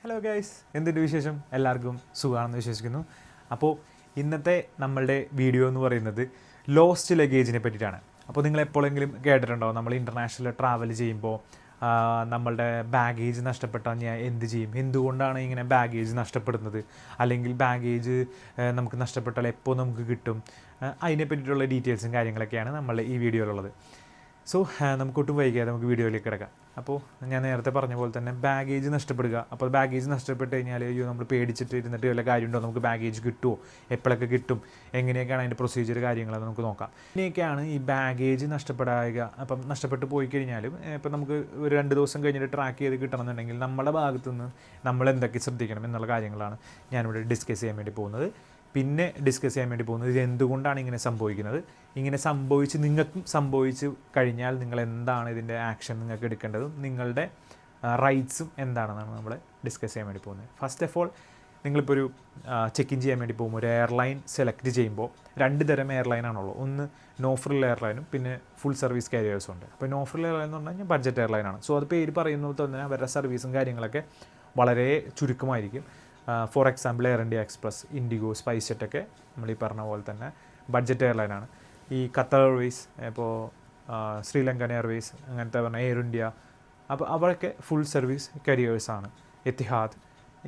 Hello guys, എന്തിൻ്റെ വിശേഷം? എല്ലാവർക്കും സുഖമാണെന്ന് വിശ്വസിക്കുന്നു. അപ്പോൾ ഇന്നത്തെ നമ്മളുടെ വീഡിയോ എന്ന് പറയുന്നത് ലോസ്റ്റ് ലഗേജിനെ പറ്റിയിട്ടാണ്. അപ്പോൾ നിങ്ങൾ എപ്പോഴെങ്കിലും കേട്ടിട്ടുണ്ടോ, നമ്മൾ ഇൻ്റർനാഷണൽ ട്രാവൽ ചെയ്യുമ്പോൾ നമ്മളുടെ ബാഗേജ് നഷ്ടപ്പെട്ടാൽ ഞാൻ എന്ത് ചെയ്യും, എന്തുകൊണ്ടാണ് ഇങ്ങനെ ബാഗേജ് നഷ്ടപ്പെടുന്നത്, അല്ലെങ്കിൽ ബാഗേജ് നമുക്ക് നഷ്ടപ്പെട്ടാൽ എപ്പോൾ നമുക്ക് കിട്ടും, അതിനെ പറ്റിയിട്ടുള്ള ഡീറ്റെയിൽസും കാര്യങ്ങളൊക്കെയാണ് നമ്മളുടെ ഈ വീഡിയോയിലുള്ളത്. സോ നമുക്കൊട്ടും വൈകാതെ നമുക്ക് വീഡിയോയിലേക്ക് കിടക്കാം. അപ്പോൾ ഞാൻ നേരത്തെ പറഞ്ഞ പോലെ തന്നെ ബാഗേജ് നഷ്ടപ്പെടുക. അപ്പോൾ ബാഗേജ് നഷ്ടപ്പെട്ട് കഴിഞ്ഞാൽ അയ്യോ നമ്മൾ പേടിച്ചിട്ട് ഇരുന്നിട്ട് വല്ല കാര്യമുണ്ടോ, നമുക്ക് ബാഗേജ് കിട്ടുമോ, എപ്പോഴൊക്കെ കിട്ടും, എങ്ങനെയൊക്കെയാണ് അതിൻ്റെ പ്രൊസീജിയർ കാര്യങ്ങളൊക്കെ നമുക്ക് നോക്കാം. ഇങ്ങനെയൊക്കെയാണ് ഈ ബാഗേജ് നഷ്ടപ്പെടാക. അപ്പം നഷ്ടപ്പെട്ട് പോയി കഴിഞ്ഞാലും ഇപ്പം നമുക്ക് ഒരു 2 ദിവസം കഴിഞ്ഞിട്ട് ട്രാക്ക് ചെയ്ത് കിട്ടണമെന്നുണ്ടെങ്കിൽ നമ്മുടെ ഭാഗത്തുനിന്ന് നമ്മൾ എന്തൊക്കെ ശ്രദ്ധിക്കണം എന്നുള്ള കാര്യങ്ങളാണ് ഞാനിവിടെ ഡിസ്കസ് ചെയ്യാൻ വേണ്ടി പോകുന്നത്. പിന്നെ ഡിസ്കസ് ചെയ്യാൻ വേണ്ടി പോകുന്നത് ഇത് എന്തുകൊണ്ടാണ് ഇങ്ങനെ സംഭവിക്കുന്നത്, ഇങ്ങനെ നിങ്ങൾക്കും സംഭവിച്ചു കഴിഞ്ഞാൽ നിങ്ങൾ എന്താണ് ഇതിൻ്റെ ആക്ഷൻ നിങ്ങൾക്ക് എടുക്കേണ്ടതും നിങ്ങളുടെ റൈറ്റ്സും എന്താണെന്നാണ് നമ്മൾ ഡിസ്കസ് ചെയ്യാൻ വേണ്ടി പോകുന്നത്. ഫസ്റ്റ് ഓഫ് ഓൾ, നിങ്ങളിപ്പോൾ ഒരു ചെക്ക് ഇൻ ചെയ്യാൻ വേണ്ടി പോകുമ്പോൾ ഒരു എയർലൈൻ സെലക്ട് ചെയ്യുമ്പോൾ 2 തരം എയർലൈനാണുള്ളൂ. ഒന്ന് നോ ഫ്രിൽ എയർലൈനും പിന്നെ ഫുൾ സർവീസ് കാരിയേഴ്സും ഉണ്ട്. അപ്പോൾ നോ ഫ്രിൽ എയർലൈൻ എന്ന് പറഞ്ഞു കഴിഞ്ഞാൽ ബഡ്ജറ്റ് എയർലൈനാണ്. സോ അത് പേര് പറയുന്നത് തന്നെ അവരുടെ സർവീസും കാര്യങ്ങളൊക്കെ വളരെ ചുരുക്കമായിരിക്കും. ഫോർ എക്സാമ്പിൾ എയർ ഇന്ത്യ എക്സ്പ്രസ്, ഇൻഡിഗോ, സ്പൈസ് ജെറ്റൊക്കെ നമ്മൾ ഈ പറഞ്ഞ പോലെ തന്നെ ബഡ്ജറ്റ് എയർലൈനാണ്. ഈ ഖത്തർ എയർവേസ്, ഇപ്പോൾ ശ്രീലങ്കൻ എയർവേസ്, അങ്ങനത്തെ പറഞ്ഞ എയർ ഇന്ത്യ, അപ്പോൾ അവരൊക്കെ ഫുൾ സർവീസ് കരിയേഴ്സാണ്. എത്തിഹാദ്,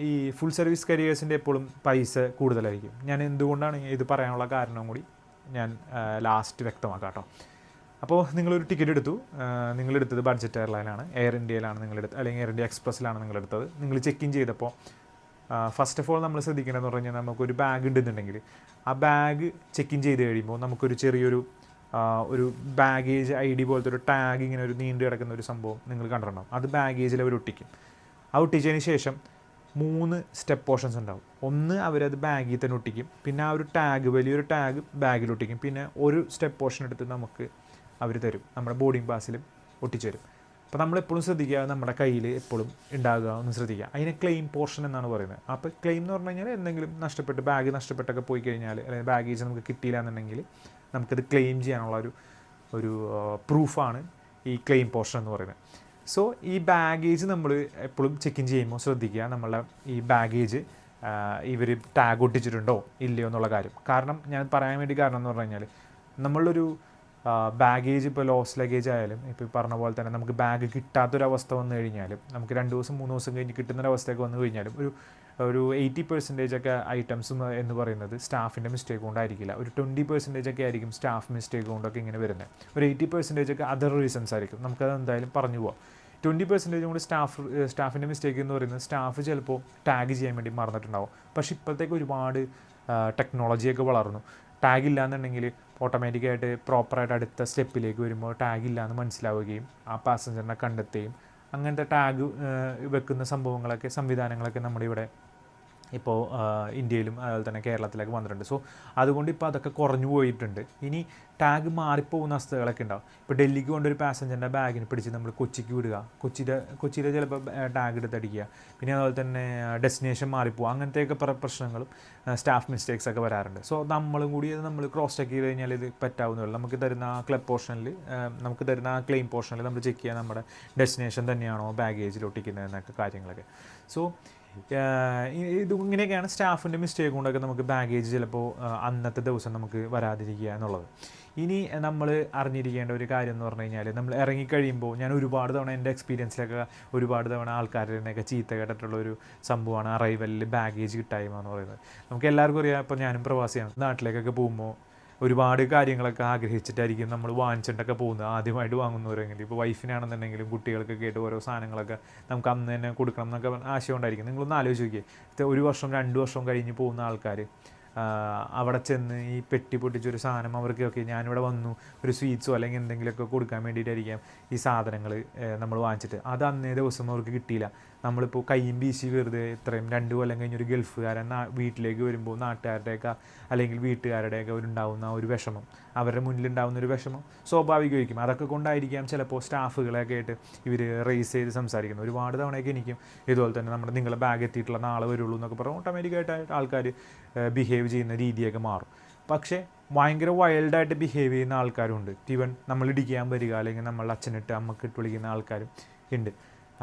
ഈ ഫുൾ സർവീസ് കരിയേഴ്സിൻ്റെ എപ്പോഴും പൈസ കൂടുതലായിരിക്കും. ഞാൻ എന്തുകൊണ്ടാണ് ഇത് പറയാനുള്ള കാരണം കൂടി ഞാൻ ലാസ്റ്റ് വ്യക്തമാക്കാം കേട്ടോ. അപ്പോൾ നിങ്ങളൊരു ടിക്കറ്റ് എടുത്തു, നിങ്ങളെടുത്തത് ബഡ്ജറ്റ് എയർലൈനാണ്, എയർ ഇന്ത്യയിലാണ് നിങ്ങളെടുത്തത്, അല്ലെങ്കിൽ എയർ ഇന്ത്യ എക്സ്പ്രസ്സിലാണ് നിങ്ങളെടുത്തത്. നിങ്ങൾ ചെക്ക് ഇൻ ചെയ്തപ്പോൾ ഫസ്റ്റ് ഓഫ് ഓൾ നമ്മൾ ശ്രദ്ധിക്കേണ്ടതെന്ന് പറഞ്ഞു കഴിഞ്ഞാൽ നമുക്കൊരു ബാഗ് ഉണ്ടെന്നുണ്ടെങ്കിൽ ആ ബാഗ് ചെക്ക് ഇൻ ചെയ്ത് കഴിയുമ്പോൾ നമുക്കൊരു ചെറിയൊരു ഒരു ബാഗേജ് ID പോലത്തെ ഒരു ടാഗ്, ഇങ്ങനെ ഒരു നീണ്ടു കിടക്കുന്ന ഒരു സംഭവം നിങ്ങൾ കണ്ടിട്ടുണ്ടാവും. അത് ബാഗേജിൽ അവർ ഒട്ടിക്കും. ആ ഒട്ടിച്ചതിന് ശേഷം 3 സ്റ്റെപ്പ് പോർഷൻസ് ഉണ്ടാവും. ഒന്ന് അവരത് ബാഗിൽ തന്നെ ഒട്ടിക്കും, പിന്നെ ആ ഒരു ടാഗ്, വലിയൊരു ടാഗ് ബാഗിൽ ഒട്ടിക്കും, പിന്നെ ഒരു സ്റ്റെപ്പ് പോർഷൻ എടുത്ത് നമുക്ക് അവർ തരും, നമ്മുടെ ബോർഡിംഗ് പാസിലും ഒട്ടിച്ചു തരും. അപ്പോൾ നമ്മളെപ്പോഴും ശ്രദ്ധിക്കുക, നമ്മുടെ കയ്യിൽ എപ്പോഴും ഉണ്ടാകുക ഒന്ന് ശ്രദ്ധിക്കുക. അതിനെ ക്ലെയിം പോർഷൻ എന്നാണ് പറയുന്നത്. അപ്പോൾ ക്ലെയിം എന്ന് പറഞ്ഞു കഴിഞ്ഞാൽ എന്തെങ്കിലും നഷ്ടപ്പെട്ട് ബാഗ് നഷ്ടപ്പെട്ടൊക്കെ പോയി കഴിഞ്ഞാൽ, അല്ലെങ്കിൽ ബാഗേജ് നമുക്ക് കിട്ടിയില്ല എന്നുണ്ടെങ്കിൽ നമുക്കത് ക്ലെയിം ചെയ്യാനുള്ള ഒരു പ്രൂഫാണ് ഈ ക്ലെയിം പോർഷൻ എന്ന് പറയുന്നത്. സോ ഈ ബാഗേജ് നമ്മൾ എപ്പോഴും ചെക്ക് ഇൻ ചെയ്യുമ്പോൾ ശ്രദ്ധിക്കുക, നമ്മളുടെ ഈ ബാഗേജ് ഇവർ ടാഗ് ഒട്ടിച്ചിട്ടുണ്ടോ ഇല്ലയോ എന്നുള്ള കാര്യം. കാരണം ഞാൻ പറയാൻ വേണ്ടി കാരണം എന്ന് പറഞ്ഞു കഴിഞ്ഞാൽ, നമ്മളൊരു ബാഗേജ് ഇപ്പോൾ ലോസ് ലഗേജ് ആയാലും ഇപ്പോൾ പറഞ്ഞ പോലെ തന്നെ നമുക്ക് ബാഗ് കിട്ടാത്തൊരവസ്ഥ വന്നു കഴിഞ്ഞാലും, നമുക്ക് 2 ദിവസം 3 ദിവസം കഴിഞ്ഞ് കിട്ടുന്നൊരവസ്ഥയൊക്കെ വന്നു കഴിഞ്ഞാലും ഒരു 80% ഒക്കെ ഐറ്റംസ് എന്ന് പറയുന്നത് സ്റ്റാഫിൻ്റെ മിസ്റ്റേക്ക് കൊണ്ടായിരിക്കില്ല. ഒരു 20% ഒക്കെ ആയിരിക്കും സ്റ്റാഫ് മിസ്റ്റേക്ക് കൊണ്ടൊക്കെ ഇങ്ങനെ വരുന്നത്. ഒരു 80% ഒക്കെ അതർ റീസൺസ് ആയിരിക്കും. നമുക്കത് എന്തായാലും പറഞ്ഞു പോവാം. 20% കൂടി സ്റ്റാഫിൻ്റെ മിസ്റ്റേക്ക് എന്ന് പറയുന്നത് സ്റ്റാഫ് ചിലപ്പോൾ ടാഗ് ചെയ്യാൻ വേണ്ടി മറന്നിട്ടുണ്ടാവും. പക്ഷേ ഇപ്പോഴത്തേക്ക് ഒരുപാട് ടെക്നോളജിയൊക്കെ വളർന്നു. ടാഗ് ഇല്ലയെന്നുണ്ടെങ്കിൽ ഓട്ടോമാറ്റിക്കായിട്ട് പ്രോപ്പറായിട്ട് അടുത്ത സ്റ്റെപ്പിലേക്ക് വരുമ്പോൾ ടാഗ് ഇല്ലയെന്ന് മനസ്സിലാവുകയും ആ പാസഞ്ചറിനെ കണ്ടെത്തുകയും അങ്ങനത്തെ ടാഗ് വെക്കുന്ന സംവിധാനങ്ങളൊക്കെ നമ്മുടെ ഇവിടെ ഇപ്പോൾ ഇന്ത്യയിലും അതുപോലെ തന്നെ കേരളത്തിലൊക്കെ വന്നിട്ടുണ്ട്. സോ അതുകൊണ്ട് ഇപ്പോൾ അതൊക്കെ കുറഞ്ഞു പോയിട്ടുണ്ട്. ഇനി ടാഗ് മാറിപ്പോകുന്ന അവസ്ഥകളൊക്കെ ഉണ്ടാവും. ഇപ്പോൾ ഡൽഹിക്ക് കൊണ്ടൊരു പാസഞ്ചറിൻ്റെ ബാഗിന് പിടിച്ച് നമ്മൾ കൊച്ചിക്ക് വിടുക, കൊച്ചിയിലെ ചിലപ്പോൾ ടാഗ് എടുത്തടിക്കുക, പിന്നെ അതുപോലെ തന്നെ ഡെസ്റ്റിനേഷൻ മാറിപ്പോവുക, അങ്ങനത്തെയൊക്കെ പ്രശ്നങ്ങളും സ്റ്റാഫ് മിസ്റ്റേക്സ് ഒക്കെ വരാറുണ്ട്. സോ നമ്മളും കൂടി നമ്മൾ ക്രോസ് ചെക്ക് ചെയ്ത് കഴിഞ്ഞാൽ ഇത് പറ്റാവുന്നതല്ല. നമുക്ക് തരുന്ന ആ നമുക്ക് തരുന്ന ആ ക്ലെയിം പോർഷനിൽ നമ്മൾ ചെക്ക് ചെയ്യുക നമ്മുടെ ഡെസ്റ്റിനേഷൻ തന്നെയാണോ ബാഗേജിൽ ഒട്ടിക്കുന്നതെന്നൊക്കെ കാര്യങ്ങളൊക്കെ. സോ ഇങ്ങനെയൊക്കെയാണ് സ്റ്റാഫിൻ്റെ മിസ്റ്റേക്ക് കൊണ്ടൊക്കെ നമുക്ക് ബാഗേജ് ചിലപ്പോൾ അന്നത്തെ ദിവസം നമുക്ക് വരാതിരിക്കുക എന്നുള്ളത്. ഇനി നമ്മൾ അറിഞ്ഞിരിക്കേണ്ട ഒരു കാര്യം എന്ന് പറഞ്ഞു കഴിഞ്ഞാൽ, നമ്മൾ ഇറങ്ങിക്കഴിയുമ്പോൾ ഞാൻ ഒരുപാട് തവണ എൻ്റെ എക്സ്പീരിയൻസിലൊക്കെ ഒരുപാട് തവണ ആൾക്കാരുടെയൊക്കെ ചീത്ത കേട്ടിട്ടുള്ളൊരു സംഭവമാണ് അറൈവലിൽ ബാഗേജ് കിട്ടായ്മ എന്ന് പറയുന്നത്. നമുക്ക് എല്ലാവർക്കും അറിയാം, ഇപ്പോൾ ഞാനും പ്രവാസിയാണ്. നാട്ടിലേക്കൊക്കെ പോകുമ്പോൾ ഒരുപാട് കാര്യങ്ങളൊക്കെ ആഗ്രഹിച്ചിട്ടായിരിക്കും നമ്മൾ വാങ്ങിച്ചിട്ടൊക്കെ പോകുന്നത്. ആദ്യമായിട്ട് വാങ്ങുന്നവരെങ്കിൽ ഇപ്പോൾ വൈഫിനാണെന്നുണ്ടെങ്കിലും കുട്ടികൾക്കൊക്കെ ആയിട്ട് ഓരോ സാധനങ്ങളൊക്കെ നമുക്ക് അന്ന് തന്നെ കൊടുക്കണം എന്നൊക്കെ ആശയം ഉണ്ടായിരിക്കും. നിങ്ങളൊന്ന് ആലോചിച്ച് നോക്കിയേ, 1 വർഷം 2 വർഷം കഴിഞ്ഞ് പോകുന്ന ആൾക്കാർ അവിടെ ചെന്ന് ഈ പെട്ടി പൊട്ടിച്ചൊരു സാധനം അവർക്കൊക്കെ ഞാനിവിടെ വന്നു ഒരു സ്വീറ്റ്സോ അല്ലെങ്കിൽ എന്തെങ്കിലുമൊക്കെ കൊടുക്കാൻ വേണ്ടിയിട്ടായിരിക്കാം ഈ സാധനങ്ങൾ നമ്മൾ വാങ്ങിച്ചിട്ട് അത് അന്നേ ദിവസം അവർക്ക് കിട്ടിയില്ല. നമ്മളിപ്പോൾ കയ്യും വീശി വെറുതെ ഇത്രയും 2 കൊല്ലം കഴിഞ്ഞൊരു ഗൾഫുകാരൻ വീട്ടിലേക്ക് വരുമ്പോൾ നാട്ടുകാരുടെയൊക്കെ അല്ലെങ്കിൽ വീട്ടുകാരുടെയൊക്കെ ഉണ്ടാകുന്ന ഒരു വിഷമം, അവരുടെ മുന്നിലുണ്ടാകുന്ന ഒരു വിഷമം സ്വാഭാവികമായിരിക്കും. അതൊക്കെ കൊണ്ടായിരിക്കാം ചിലപ്പോൾ സ്റ്റാഫുകളൊക്കെ ആയിട്ട് ഇവർ റേസ് ചെയ്ത് സംസാരിക്കുന്നത്. ഒരുപാട് തവണയൊക്കെ എനിക്കും ഇതുപോലെ തന്നെ നിങ്ങളുടെ ബാഗ് എത്തിയിട്ടുള്ള നാളെ വരുള്ളൂ എന്നൊക്കെ പറഞ്ഞ് ഓട്ടോമാറ്റിക്കായിട്ട് ആൾക്കാർ ബിഹേവ് ചെയ്യുന്ന രീതിയൊക്കെ മാറും. പക്ഷേ ഭയങ്കര വൈൽഡായിട്ട് ബിഹേവ് ചെയ്യുന്ന ആൾക്കാരുണ്ട്. ഈവൻ നമ്മൾ ഇടിക്കാൻ വരിക അല്ലെങ്കിൽ നമ്മളുടെ അച്ഛനിട്ട് അമ്മക്കിട്ട് വിളിക്കുന്ന ആൾക്കാരും ഉണ്ട്.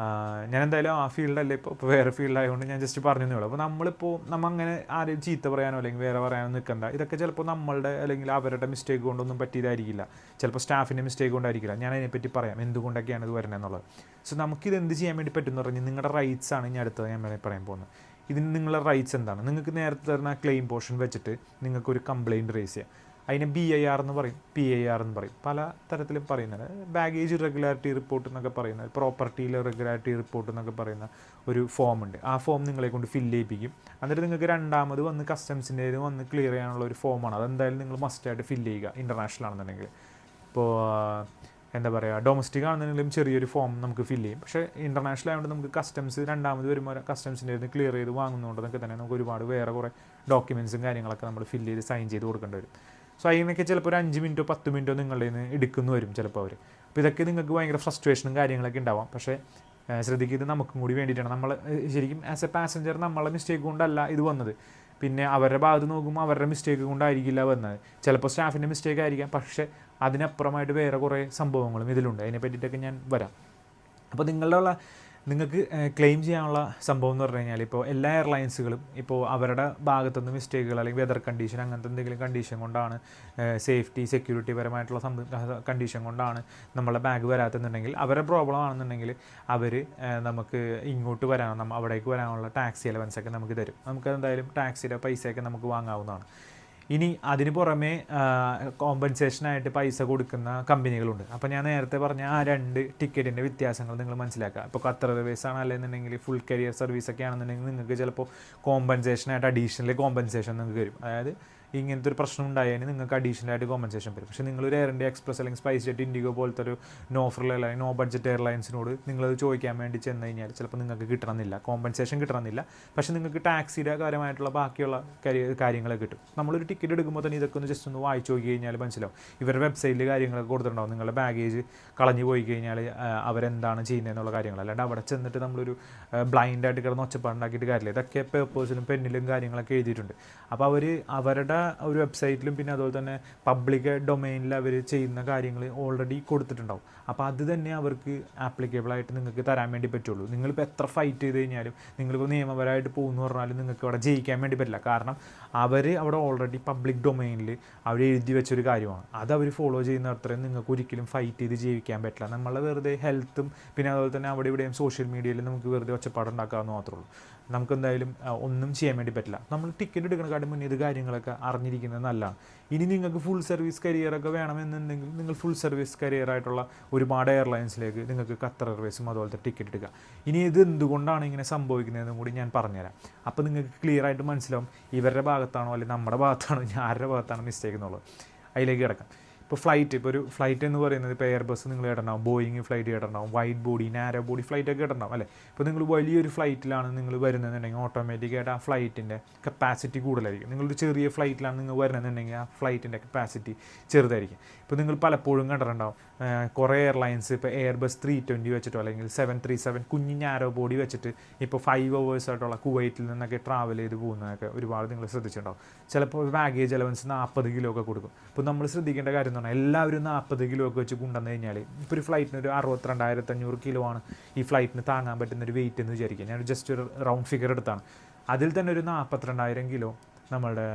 ഞാൻ എന്തായാലും ആ ഫീൽഡല്ലേ ഇപ്പോൾ വേറെ ഫീൽഡായതുകൊണ്ട് ഞാൻ ജസ്റ്റ് പറഞ്ഞതേ ഉള്ളൂ. അപ്പോൾ നമ്മൾ അങ്ങനെ ആരെയും ചീത്ത പറയാനോ അല്ലെങ്കിൽ വേറെ പറയാനോ നിൽക്കണ്ട. ഇതൊക്കെ ചിലപ്പോൾ നമ്മളുടെ അല്ലെങ്കിൽ അവരുടെ മിസ്റ്റേക്ക് കൊണ്ടൊന്നും പറ്റിയതായിരിക്കില്ല, ചിലപ്പോൾ സ്റ്റാഫിൻ്റെ മിസ്റ്റേക്ക് കൊണ്ടായിരിക്കില്ല. ഞാൻ അതിനെപ്പറ്റി പറയാം എന്തുകൊണ്ടൊക്കെയാണ് ഇത് വരുന്നത് എന്നുള്ളത്. സോ നമുക്കിത് എന്ത് ചെയ്യാൻ വേണ്ടി പറ്റുമെന്ന് പറഞ്ഞാൽ നിങ്ങളുടെ റൈറ്റ്സ് ആണ് ഞാൻ അടുത്തത് ഞാൻ പറയാൻ പോകുന്നത്. ഇതിന് നിങ്ങളുടെ റൈറ്റ്സ് എന്താണ്? നിങ്ങൾക്ക് നേരത്തെ തരുന്ന ക്ലെയിം പോർഷൻ വെച്ചിട്ട് നിങ്ങൾക്കൊരു കംപ്ലയിൻറ്റ് റേസ് ചെയ്യാം. അതിനെ BIR എന്ന് പറയും, PIR എന്ന് പറയും, പല തരത്തിലും പറയുന്നത്. ബാഗേജ് ഇറഗുലാരിറ്റി റിപ്പോർട്ട് എന്നൊക്കെ പറയുന്നത്, പ്രോപ്പർട്ടിയിലെ ഇറഗുലാരിറ്റി റിപ്പോർട്ട് എന്നൊക്കെ പറയുന്ന ഒരു ഫോം ഉണ്ട്. ആ ഫോം നിങ്ങളെ കൊണ്ട് ഫില്ല് ചെയ്യിപ്പിക്കും. എന്നിട്ട് നിങ്ങൾക്ക് രണ്ടാമത് വന്ന് കസ്റ്റംസിൻ്റെ വന്ന് ക്ലിയർ ചെയ്യാനുള്ള ഒരു ഫോമാണ്. അതെന്തായാലും നിങ്ങൾ മസ്റ്റായിട്ട് ഫില്ല് ചെയ്യുക, ഇൻ്റർനാഷണൽ ആണെന്നുണ്ടെങ്കിൽ. ഇപ്പോൾ എന്താ പറയുക, ഡൊമസ്റ്റിക് ആണെന്നുണ്ടെങ്കിലും ചെറിയൊരു ഫോം നമുക്ക് ഫില്ല് ചെയ്യും. പക്ഷേ ഇൻ്റർനാഷണൽ ആയതുകൊണ്ട് നമുക്ക് കസ്റ്റംസ് രണ്ടാമത് വരുമ്പോൾ കസ്റ്റംസിൻ്റെ ക്ലിയർ ചെയ്ത് വാങ്ങുന്നതുകൊണ്ടൊക്കെ തന്നെ നമുക്ക് ഒരുപാട് വേറെ കുറേ ഡോക്യുമെൻറ്റ്സും കാര്യങ്ങളൊക്കെ നമ്മൾ ഫില്ല് ചെയ്ത് സൈൻ ചെയ്ത് കൊടുക്കേണ്ടി വരും. സോ അതിനൊക്കെ ചിലപ്പോൾ ഒരു 5 മിനിറ്റോ 10 മിനിറ്റോ നിങ്ങളുടെ നിന്ന് എടുക്കുന്നു വരും ചിലപ്പോൾ അവർ. അപ്പോൾ ഇതൊക്കെ നിങ്ങൾക്ക് ഭയങ്കര ഫ്രസ്ട്രേഷനും കാര്യങ്ങളൊക്കെ ഉണ്ടാവാം. പക്ഷേ ശ്രദ്ധിക്കുക, ഇത് നമുക്കും കൂടി വേണ്ടിയിട്ടാണ്. നമ്മൾ ശരിക്കും ആസ് എ പാസഞ്ചർ നമ്മളെ മിസ്റ്റേക്ക് കൊണ്ടല്ല ഇത് വന്നത്. പിന്നെ അവരുടെ ഭാഗത്ത് നോക്കുമ്പോൾ അവരുടെ മിസ്റ്റേക്ക് കൊണ്ടായിരിക്കില്ല വന്നത്, ചിലപ്പോൾ സ്റ്റാഫിൻ്റെ മിസ്റ്റേക്ക് ആയിരിക്കാം. പക്ഷേ അതിനപ്പുറമായിട്ട് വേറെ കുറേ സംഭവങ്ങളും ഇതിലുണ്ട്. അതിനെ പറ്റിയിട്ടൊക്കെ ഞാൻ വരാം. അപ്പോൾ നിങ്ങൾക്ക് ക്ലെയിം ചെയ്യാനുള്ള സംഭവം എന്ന് പറഞ്ഞു കഴിഞ്ഞാൽ, ഇപ്പോൾ എല്ലാ എയർലൈൻസുകളും ഇപ്പോൾ അവരുടെ ഭാഗത്തുനിന്ന് മിസ്റ്റേക്കുകൾ അല്ലെങ്കിൽ വെതർ കണ്ടീഷൻ അങ്ങനത്തെ എന്തെങ്കിലും കണ്ടീഷൻ കൊണ്ടാണ്, സേഫ്റ്റി സെക്യൂരിറ്റി പരമായിട്ടുള്ള കണ്ടീഷൻ കൊണ്ടാണ് നമ്മളെ ബാഗ് വരാത്തെന്നുണ്ടെങ്കിൽ, അവരുടെ പ്രോബ്ലം ആണെന്നുണ്ടെങ്കിൽ അവർ നമുക്ക് ഇങ്ങോട്ട് അവിടേക്ക് വരാനുള്ള ടാക്സി അലവൻസൊക്കെ നമുക്ക് തരും. നമുക്ക് എന്തായാലും ടാക്സിയുടെ പൈസയൊക്കെ നമുക്ക് വാങ്ങാവുന്നതാണ്. ഇനി അതിന് പുറമെ കോമ്പൻസേഷനായിട്ട് പൈസ കൊടുക്കുന്ന കമ്പനികളുണ്ട്. അപ്പോൾ ഞാൻ നേരത്തെ പറഞ്ഞ ആ 2 ടിക്കറ്റിൻ്റെ വ്യത്യാസങ്ങൾ നിങ്ങൾ മനസ്സിലാക്കുക. ഇപ്പോൾ ഖത്തർ എയർവേസ് ആണ് അല്ലെന്നുണ്ടെങ്കിൽ ഫുൾ കരിയർ സർവീസൊക്കെ ആണെന്നുണ്ടെങ്കിൽ നിങ്ങൾക്ക് ചിലപ്പോൾ കോമ്പൻസേഷനായിട്ട് അഡീഷണൽ കോമ്പൻസേഷൻ നിങ്ങൾക്ക് വരും. അതായത് ഇങ്ങനത്തെ ഒരു പ്രശ്നം ഉണ്ടായതിന് നിങ്ങൾക്ക് അഡീഷണലായിട്ട് കോമ്പൻസേഷൻ വരും. പക്ഷേ നിങ്ങളൊരു എയർ ഇന്ത്യ എക്സ്പ്രസ് അല്ലെങ്കിൽ സ്പൈസ് ജെറ്റ് ഇൻഡിഗോ പോലത്തെ ഒരു നോ ഫ്രിൽ അല്ലെങ്കിൽ നോ ബഡ്ജറ്റ് എയർലൈൻസിനോട് നിങ്ങളത് ചോദിക്കാൻ വേണ്ടി ചെന്ന് കഴിഞ്ഞാൽ ചിലപ്പോൾ നിങ്ങൾക്ക് കിട്ടണമെന്നില്ല, കോമ്പൻസേഷൻ കിട്ടണമെന്നില്ല. പക്ഷേ നിങ്ങൾക്ക് ടാക്സിയുടെ കാര്യമായിട്ടുള്ള ബാക്കിയുള്ള കാര്യങ്ങളൊക്കെ കിട്ടും. നമ്മളൊരു ടിക്കറ്റ് എടുക്കുമ്പോൾ തന്നെ ഇതൊക്കെ ഒന്ന് ജസ്റ്റ് ഒന്ന് വായിച്ച് നോക്കി കഴിഞ്ഞാൽ മനസ്സിലാവും. ഇവരുടെ വെബ്സൈറ്റിൽ കാര്യങ്ങളൊക്കെ കൊടുത്തിട്ടുണ്ടാവും. നിങ്ങളുടെ ബാഗേജ് കളഞ്ഞു പോയി കഴിഞ്ഞാൽ അവരെന്താണ് ചെയ്യുന്നതെന്നുള്ള കാര്യങ്ങൾ. അല്ലാണ്ട് അവിടെ ചെന്നിട്ട് നമ്മളൊരു ബ്ലൈൻഡായിട്ട് കിടന്ന് ഒച്ചപ്പാടുണ്ടാക്കിയിട്ട് കാര്യമില്ല. ഇതൊക്കെ പേപ്പേഴ്സിലും പെന്നിലും കാര്യങ്ങളൊക്കെ എഴുതിയിട്ടുണ്ട്. അപ്പോൾ അവരുടെ ഒരു വെബ്സൈറ്റിലും പിന്നെ അതുപോലെ തന്നെ പബ്ലിക് ഡൊമൈനിൽ അവർ ചെയ്യുന്ന കാര്യങ്ങൾ ഓൾറെഡി കൊടുത്തിട്ടുണ്ടാവും. അപ്പോൾ അത് തന്നെ അവർക്ക് ആപ്ലിക്കബിളായിട്ട് നിങ്ങൾക്ക് തരാൻ വേണ്ടി പറ്റുള്ളൂ. നിങ്ങളിപ്പോൾ എത്ര ഫൈറ്റ് ചെയ്ത് കഴിഞ്ഞാലും, നിങ്ങളിപ്പോൾ നിയമപരമായിട്ട് പോകുന്നു പറഞ്ഞാലും നിങ്ങൾക്ക് അവിടെ ജയിക്കാൻ വേണ്ടി പറ്റില്ല. കാരണം അവർ അവിടെ ഓൾറെഡി പബ്ലിക് ഡൊമൈനിൽ അവർ എഴുതി വെച്ചൊരു കാര്യമാണ്. അത് അവർ ഫോളോ ചെയ്യുന്ന അത്രയും നിങ്ങൾക്ക് ഒരിക്കലും ഫൈറ്റ് ചെയ്ത് ജീവിക്കാൻ പറ്റില്ല. നമ്മളെ വെറുതെ ഹെൽത്തും പിന്നെ അതുപോലെ തന്നെ അവിടെ ഇവിടെയും സോഷ്യൽ മീഡിയയിൽ നമുക്ക് വെറുതെ ഒച്ചപ്പാടുണ്ടാക്കാമെന്ന് മാത്രമേ ഉള്ളൂ. നമുക്കെന്തായാലും ഒന്നും ചെയ്യാൻ വേണ്ടി പറ്റില്ല. നമ്മൾ ടിക്കറ്റ് എടുക്കുന്നതിനെക്കാട്ടും മുന്നേ ഇത് കാര്യങ്ങളൊക്കെ അറിഞ്ഞിരിക്കുന്നത് നല്ലതാണ്. ഇനി നിങ്ങൾക്ക് ഫുൾ സർവീസ് കരിയറൊക്കെ വേണമെന്നുണ്ടെങ്കിൽ നിങ്ങൾ ഫുൾ സർവീസ് കരിയറായിട്ടുള്ള ഒരുപാട് എയർലൈൻസിലേക്ക് നിങ്ങൾക്ക് ഖത്തർ എയർവേസും അതുപോലത്തെ ടിക്കറ്റ് എടുക്കുക. ഇനി ഇത് എന്തുകൊണ്ടാണ് ഇങ്ങനെ സംഭവിക്കുന്നതെന്നും കൂടി ഞാൻ പറഞ്ഞുതരാം. അപ്പോൾ നിങ്ങൾക്ക് ക്ലിയർ ആയിട്ട് മനസ്സിലാവും ഇവരുടെ ഭാഗത്താണോ അല്ലെങ്കിൽ നമ്മുടെ ഭാഗത്താണോ ആരുടെ ഭാഗത്താണോ മിസ്റ്റേക്ക് എന്നുള്ളത്. അതിലേക്ക് കിടക്കാം. ഇപ്പോൾ ഒരു ഫ്ലൈറ്റ് എന്ന് പറയുന്നത് ഇപ്പോൾ എയർബസ് നിങ്ങൾ കേട്ടിട്ടുണ്ടാവും, ബോയിങ് ഫ്ലൈറ്റ് കേട്ടിട്ടുണ്ടാവും, വൈഡ് ബോഡി നാരോ ബോഡി ഫ്ലൈറ്റൊക്കെ കേട്ടിട്ടുണ്ടാവും അല്ലേ. ഇപ്പോൾ നിങ്ങൾ വലിയൊരു ഫ്ലൈറ്റിലാണ് നിങ്ങൾ വരുന്നതെന്നുണ്ടെങ്കിൽ ഓട്ടോമാറ്റിക്കായിട്ട് ആ ഫ്ലൈറ്റിൻ്റെ കപ്പാസിറ്റി കൂടുതലായിരിക്കും. നിങ്ങളൊരു ചെറിയ ഫ്ലൈറ്റിലാണ് നിങ്ങൾ വരുന്നതെന്നുണ്ടെങ്കിൽ ആ ഫ്ലൈറ്റിൻ്റെ കപ്പാസിറ്റി ചെറുതായിരിക്കും. ഇപ്പോൾ നിങ്ങൾ പലപ്പോഴും കണ്ടിട്ടുണ്ടാവും കുറേ എയർലൈൻസ് ഇപ്പോൾ എയർബസ് 320 വെച്ചിട്ടോ അല്ലെങ്കിൽ 737 കുഞ്ഞി നാരോ ബോഡി വെച്ചിട്ട് ഇപ്പോൾ 5 hours ആയിട്ടുള്ള കുവൈറ്റിൽ നിന്നൊക്കെ ട്രാവൽ ചെയ്ത് പോകുന്നതൊക്കെ ഒരുപാട് നിങ്ങൾ ശ്രദ്ധിച്ചിട്ടുണ്ടാവും. ചിലപ്പോൾ ബാഗേജ് അലവൻസ് 40 കിലോ ഒക്കെ കൊടുക്കും. അപ്പോൾ നമ്മൾ ശ്രദ്ധിക്കേണ്ട കാര്യം എന്ന് പറഞ്ഞാൽ എല്ലാവരും 40 കിലോ ഒക്കെ വെച്ച് കൊണ്ടുവന്നു കഴിഞ്ഞാൽ ഇപ്പോൾ ഒരു ഫ്ലൈറ്റിന് ഒരു 62,500 കിലോ ആണ് ഈ ഫ്ലൈറ്റിന് താങ്ങാൻ പറ്റുന്നൊരു വെയിറ്റ് എന്ന് വിചാരിക്കുക. ഞാൻ ജസ്റ്റ് ഒരു റൗണ്ട് ഫിഗർ എടുത്താണ്. അതിൽ തന്നെ ഒരു 42,000 കിലോ നമ്മളുടെ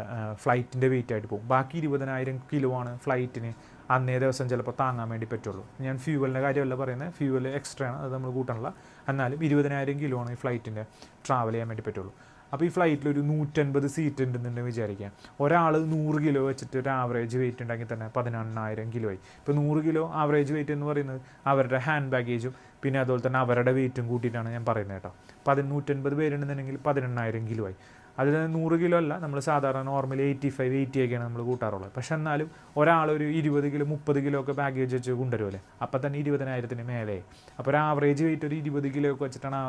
ഫ്ലൈറ്റിൻ്റെ വെയിറ്റ് ആയിട്ട് പോകും. ബാക്കി 20,000 കിലോ ആണ് ഫ്ലൈറ്റിന് അന്നേ ദിവസം ചിലപ്പോൾ താങ്ങാൻ വേണ്ടി പറ്റുള്ളൂ. ഞാൻ ഫ്യൂവലിൻ്റെ കാര്യമല്ല പറയുന്നത്, ഫ്യൂവൽ എക്സ്ട്രാ ആണ്, അത് നമ്മൾ കൂട്ടണില്ല. എന്നാലും 20,000 കിലോ ആണ് ഈ ഫ്ലൈറ്റിൻ്റെ ട്രാവൽ ചെയ്യാൻ വേണ്ടി പറ്റുള്ളൂ. അപ്പോൾ ഈ ഫ്ലൈറ്റിൽ ഒരു 150 സീറ്റ് ഉണ്ടെന്നുണ്ടെന്ന് വിചാരിക്കാം. ഒരാൾ 100 കിലോ വെച്ചിട്ട് ഒരു ആവറേജ് വെയിറ്റ് ഉണ്ടെങ്കിൽ തന്നെ 18,000 കിലോ ആയി. ഇപ്പോൾ 100 കിലോ ആവറേജ് വെയിറ്റ് എന്ന് പറയുന്നത് അവരുടെ ഹാൻഡ് ബാഗേജും പിന്നെ അതുപോലെ തന്നെ അവരുടെ വെയിറ്റും കൂട്ടിയിട്ടാണ് ഞാൻ പറയുന്നത് കേട്ടോ. 150 പേരുണ്ടെന്നുണ്ടെങ്കിൽ 18,000 കിലോ ആയി. അതിൽ 100 കിലോ അല്ല, നമ്മൾ സാധാരണ നോർമലി 85-80 ഒക്കെയാണ് നമ്മൾ കൂട്ടാറുള്ളത്. പക്ഷെ എന്നാലും ഒരാളൊരു 20 കിലോ 30 കിലോ ഒക്കെ ബാഗേജ് വെച്ച് കൊണ്ടുവരുമല്ലേ, അപ്പോൾ തന്നെ 20,000 മേലെ. അപ്പോൾ ഒരു ആവറേജ് വെയിറ്റ് ഒരു 20 കിലോ ഒക്കെ വെച്ചിട്ടാണ്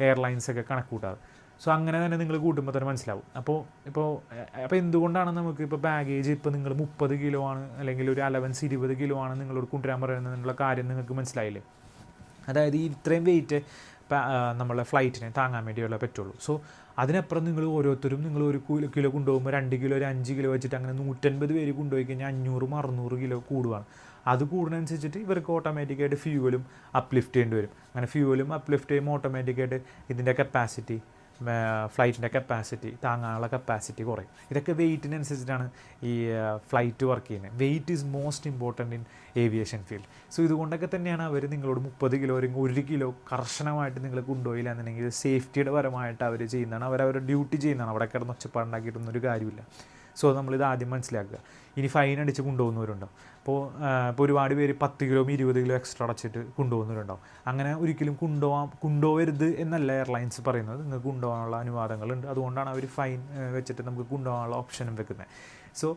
എയർലൈൻസൊക്കെ കണക്ക് കൂട്ടാറ്. സോ അങ്ങനെ തന്നെ നിങ്ങൾ കൂട്ടുമ്പോൾ തന്നെ മനസ്സിലാവും. അപ്പോൾ എന്തുകൊണ്ടാണ് നമുക്ക് ഇപ്പോൾ ബാഗേജ് ഇപ്പോൾ നിങ്ങൾ 30 കിലോ ആണ് അല്ലെങ്കിൽ ഒരു അലവൻസ് 20 കിലോ ആണ് നിങ്ങളോട് കൊണ്ടുവരാൻ പറയുന്നതിനുള്ള കാര്യം നിങ്ങൾക്ക് മനസ്സിലായില്ലേ? അതായത് ഈ ഇത്രയും വെയിറ്റ് നമ്മളെ ഫ്ലൈറ്റിനെ താങ്ങാൻ വേണ്ടിയുള്ള പറ്റുള്ളൂ. സോ അതിനപ്പുറം നിങ്ങൾ ഓരോരുത്തരും നിങ്ങൾ 1 കിലോ കൊണ്ടുപോകുമ്പോൾ 2 കിലോ ഒരു 5 കിലോ വെച്ചിട്ട് അങ്ങനെ 150 പേര് കൊണ്ടുപോയി കഴിഞ്ഞാൽ 500-600 കിലോ കൂടുകയാണ്. അത് കൂടുന്നതനുസരിച്ചിട്ട് ഇവർക്ക് ഓട്ടോമാറ്റിക്കായിട്ട് ഫ്യൂവലും അപ്ലിഫ്റ്റ് ചെയ്യേണ്ടി വരും. അങ്ങനെ ഫ്യൂവലും അപ്ലിഫ്റ്റ് ചെയ്യുമ്പോൾ ഓട്ടോമാറ്റിക്കായിട്ട് ഇതിൻ്റെ കപ്പാസിറ്റി, ഫ്ലൈറ്റിൻ്റെ കപ്പാസിറ്റി, താങ്ങാനുള്ള കപ്പാസിറ്റി കുറയും. ഇതൊക്കെ വെയ്റ്റിനനുസരിച്ചിട്ടാണ് ഈ ഫ്ലൈറ്റ് വർക്ക് ചെയ്യുന്നത്. Weight is most important in aviation field. So ഇതുകൊണ്ടൊക്കെ തന്നെയാണ് അവർ നിങ്ങളോട് 30 കിലോ അല്ലെങ്കിൽ 1 കിലോ കർശനമായിട്ട് നിങ്ങൾ കൊണ്ടുപോയില്ല എന്നുണ്ടെങ്കിൽ സേഫ്റ്റിയുടെ പരമായിട്ട് അവർ ചെയ്യുന്നതാണ്, അവരവരുടെ ഡ്യൂട്ടി ചെയ്യുന്നതാണ്. അവിടെ കിടന്ന് ഒച്ചപ്പാടുണ്ടാക്കിയിട്ടൊന്നും കാര്യമില്ല. സോ നമ്മളിത് ആദ്യം മനസ്സിലാക്കുക. ഇനി ഫൈൻ അടിച്ച് കൊണ്ടുപോകുന്നവരുണ്ടാവും. ഇപ്പോൾ ഒരുപാട് പേര് 10 കിലോ 20 കിലോ എക്സ്ട്രാ അടച്ചിട്ട് കൊണ്ടുപോകുന്നവരുണ്ടാവും. അങ്ങനെ ഒരിക്കലും കൊണ്ടുപോകരുത് എന്നല്ല എയർലൈൻസ് പറയുന്നത്. നിങ്ങൾക്ക് കൊണ്ടുപോകാനുള്ള അനുവാദങ്ങളുണ്ട്. അതുകൊണ്ടാണ് അവർ ഫൈൻ വെച്ചിട്ട് നമുക്ക് കൊണ്ടുപോകാനുള്ള ഓപ്ഷനും വെക്കുന്നത്. സോ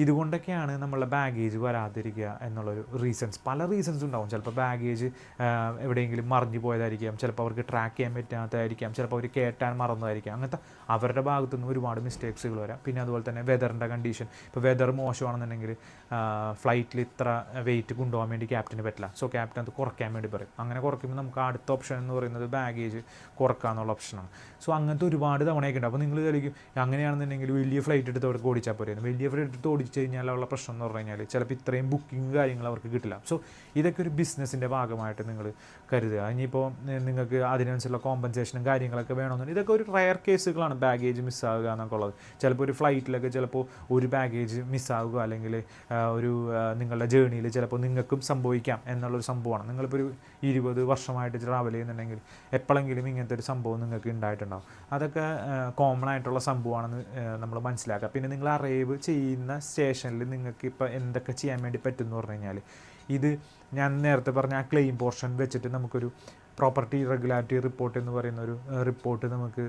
ഇതുകൊണ്ടൊക്കെയാണ് നമ്മളുടെ ബാഗേജ് വരാതിരിക്കുക എന്നുള്ളൊരു റീസൺസ്. പല റീസൺസ് ഉണ്ടാവും. ചിലപ്പോൾ ബാഗേജ് എവിടെയെങ്കിലും മറിഞ്ഞു പോയതായിരിക്കാം, ചിലപ്പോൾ അവർക്ക് ട്രാക്ക് ചെയ്യാൻ പറ്റാത്തതായിരിക്കാം, ചിലപ്പോൾ അവർ കയറ്റാൻ മറന്നതായിരിക്കാം. അങ്ങനത്തെ അവരുടെ ഭാഗത്തുനിന്ന് ഒരുപാട് മിസ്റ്റേക്സുകൾ വരാം. പിന്നെ അതുപോലെ തന്നെ വെതറിൻ്റെ കണ്ടീഷൻ. ഇപ്പോൾ വെതർ മോശമാണെന്നുണ്ടെങ്കിൽ ഫ്ലൈറ്റിൽ ഇത്ര വെയിറ്റ് കൊണ്ടുപോകാൻ വേണ്ടി ക്യാപ്റ്റന് പറ്റില്ല. സോ ക്യാപ്റ്റൻ അത് കുറയ്ക്കാൻ വേണ്ടി പറയും. അങ്ങനെ കുറയ്ക്കുമ്പോൾ നമുക്ക് അടുത്ത ഓപ്ഷൻ എന്ന് പറയുന്നത് ബാഗേജ് കുറയ്ക്കാന്നുള്ള ഓപ്ഷനാണ്. സോ അങ്ങനത്തെ ഒരുപാട് തവണയൊക്കെ ഉണ്ട്. അപ്പോൾ നിങ്ങൾ വിചാരിക്കും അങ്ങനെയാണെന്നുണ്ടെങ്കിൽ വലിയ ഫ്ലൈറ്റ് എടുത്ത് അവർക്ക് ഓടിച്ചാൽ പോരെ. വലിയ ഫ്ലൈറ്റ് എടുത്ത് ഓടിച്ച് കഴിഞ്ഞാൽ ഉള്ള പ്രശ്നം എന്ന് പറഞ്ഞു കഴിഞ്ഞാൽ ചിലപ്പോൾ ഇത്രയും ബുക്കിംഗ് കാര്യങ്ങൾ അവർക്ക് കിട്ടില്ല. സോ ഇതൊക്കെ ഒരു ബിസിനസ്സിൻ്റെ ഭാഗമായിട്ട് നിങ്ങൾ കരുതുക. ഇനിയിപ്പോൾ നിങ്ങൾക്ക് അതിനനുസരിച്ചുള്ള കോമ്പൻസേഷനും കാര്യങ്ങളൊക്കെ വേണമെന്നുണ്ടെങ്കിൽ ഇതൊക്കെ ഒരു റയർ കേസുകളാണ് ബാഗേജ് മിസ്സാവുക എന്നൊക്കെ ഉള്ളത്. ചിലപ്പോൾ ഒരു ഫ്ലൈറ്റിലൊക്കെ ചിലപ്പോൾ ഒരു ബാഗേജ് മിസ്സാവുക അല്ലെങ്കിൽ ഒരു നിങ്ങളുടെ ജേണിയിൽ ചിലപ്പോൾ നിങ്ങൾക്കും സംഭവിക്കാം എന്നുള്ളൊരു സംഭവമാണ്. നിങ്ങളിപ്പോൾ ഒരു 20 വർഷമായിട്ട് ട്രാവൽ ചെയ്യുന്നുണ്ടെങ്കിൽ എപ്പോഴെങ്കിലും ഇങ്ങനത്തെ ഒരു സംഭവം നിങ്ങൾക്ക് ഉണ്ടായിട്ടുണ്ടാകും. അതൊക്കെ കോമൺ ആയിട്ടുള്ള സംഭവമാണെന്ന് നമ്മൾ മനസ്സിലാക്കുക. പിന്നെ നിങ്ങൾ അറൈവ് ചെയ്യുന്ന സ്റ്റേഷനിൽ നിങ്ങൾക്ക് ഇപ്പോൾ എന്തൊക്കെ ചെയ്യാൻ വേണ്ടി പറ്റും എന്ന് പറഞ്ഞു കഴിഞ്ഞാൽ, ഇത് ഞാൻ നേരത്തെ പറഞ്ഞ ആ ക്ലെയിം പോർഷൻ വെച്ചിട്ട് നമുക്കൊരു പ്രോപ്പർട്ടി റെഗുലാരിറ്റി റിപ്പോർട്ട് എന്ന് പറയുന്ന ഒരു റിപ്പോർട്ട് നമുക്ക്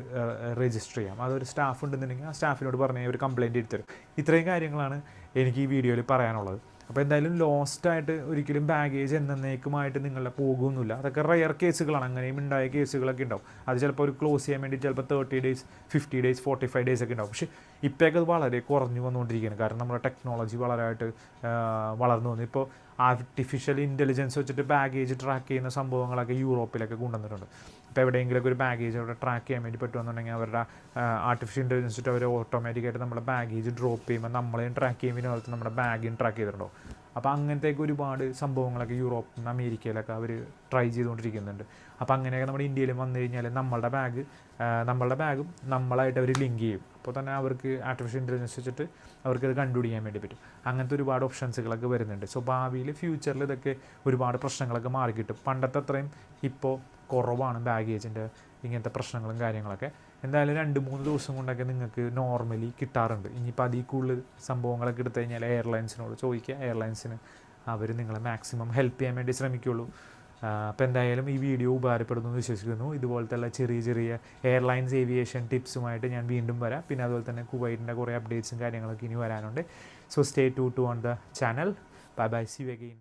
രജിസ്റ്റർ ചെയ്യാം. അതൊരു സ്റ്റാഫ് ഉണ്ടെന്നുണ്ടെങ്കിൽ ആ സ്റ്റാഫിനോട് പറഞ്ഞാൽ ഒരു കംപ്ലയിൻറ്റ് എടുത്തരും. ഇത്രയും കാര്യങ്ങളാണ് എനിക്ക് ഈ വീഡിയോയിൽ പറയാനുള്ളത്. അപ്പോൾ എന്തായാലും ലോസ്റ്റായിട്ട് ഒരിക്കലും ബാഗേജ് എന്നേക്കുമായിട്ട് നിങ്ങളെ പോകുന്നില്ല. അതൊക്കെ റയർ കേസുകളാണ്. അങ്ങനെയും ഉണ്ടായ കേസുകളൊക്കെ ഉണ്ടാവും. അത് ചിലപ്പോൾ ഒരു ക്ലോസ് ചെയ്യാൻ വേണ്ടി ചിലപ്പോൾ 30 days 50 days 45 days ഒക്കെ ഉണ്ടാവും. പക്ഷേ ഇപ്പോഴൊക്കെ അത് വളരെ കുറഞ്ഞു വന്നുകൊണ്ടിരിക്കുകയാണ്. കാരണം നമ്മുടെ ടെക്നോളജി വളരെയായിട്ട് വളർന്നു വന്നു. ഇപ്പോൾ ആർട്ടിഫിഷ്യൽ ഇൻ്റലിജൻസ് വെച്ചിട്ട് ബാഗേജ് ട്രാക്ക് ചെയ്യുന്ന സംഭവങ്ങളൊക്കെ യൂറോപ്പിലൊക്കെ കൊണ്ടുവന്നിട്ടുണ്ട്. ഇപ്പോൾ എവിടെയെങ്കിലുമൊക്കെ ഒരു ബാഗേജ് അവിടെ ട്രാക്ക് ചെയ്യാൻ വേണ്ടി പറ്റുമെന്നുണ്ടെങ്കിൽ അവരുടെ ആർട്ടിഫിഷ്യൽ ഇൻ്റലിജൻസ് വെച്ചിട്ട് അവർ ഓട്ടോമാറ്റിക്കായിട്ട് നമ്മുടെ ബാഗേജ് ഡ്രോപ്പ് ചെയ്യുമ്പോൾ നമ്മളെയും ട്രാക്ക് ചെയ്യുമ്പോൾ അതുപോലെ നമ്മുടെ ബാഗിനും ട്രാക്ക് ചെയ്തിട്ടുണ്ടാവും. അപ്പോൾ അങ്ങനത്തേക്ക് ഒരുപാട് സംഭവങ്ങളൊക്കെ യൂറോപ്പിൽ അമേരിക്കയിലൊക്കെ അവർ ട്രൈ ചെയ്തുകൊണ്ടിരിക്കുന്നുണ്ട്. അപ്പോൾ അങ്ങനെയൊക്കെ നമ്മുടെ ഇന്ത്യയിലും വന്നു കഴിഞ്ഞാൽ നമ്മളുടെ ബാഗും നമ്മളായിട്ട് അവർ ലിങ്ക് ചെയ്യും. അപ്പോൾ തന്നെ അവർക്ക് ആർട്ടിഫിഷ്യൽ ഇൻ്റലിജൻസ് വെച്ചിട്ട് അവർക്കത് കണ്ടുപിടിക്കാൻ വേണ്ടി പറ്റും. അങ്ങനത്തെ ഒരുപാട് ഓപ്ഷൻസുകളൊക്കെ വരുന്നുണ്ട്. സോ ഭാവിയിൽ ഫ്യൂച്ചറിൽ ഇതൊക്കെ ഒരുപാട് പ്രശ്നങ്ങളൊക്കെ മാറിക്കിട്ടും. പണ്ടത്തെ അത്രയും ഇപ്പോൾ കുറവാണ് ബാഗേജിൻ്റെ ഇങ്ങനത്തെ പ്രശ്നങ്ങളും കാര്യങ്ങളൊക്കെ. എന്തായാലും 2-3 ദിവസം കൊണ്ടൊക്കെ നിങ്ങൾക്ക് നോർമലി കിട്ടാറുണ്ട്. ഇനിയിപ്പോൾ അതിൽ കൂടുതൽ സംഭവങ്ങളൊക്കെ എടുത്തു കഴിഞ്ഞാൽ എയർലൈൻസിനോട് ചോദിക്കുക. എയർലൈൻസിന് അവർ നിങ്ങളെ മാക്സിമം ഹെൽപ്പ് ചെയ്യാൻ വേണ്ടി ശ്രമിക്കുകയുള്ളൂ. അപ്പോൾ എന്തായാലും ഈ വീഡിയോ ഉപകാരപ്പെടുന്നു എന്ന് വിശ്വസിക്കുന്നു. ഇതുപോലത്തെ ചെറിയ എയർലൈൻസ് ഏവിയേഷൻ ടിപ്സുമായിട്ട് ഞാൻ വീണ്ടും വരാം. പിന്നെ അതുപോലെ തന്നെ കുവൈറ്റിൻ്റെ കുറേ അപ്ഡേറ്റ്സും കാര്യങ്ങളൊക്കെ ഇനി വരാനുണ്ട്. സോ സ്റ്റേ ടു on the channel. Bye bye, see you again.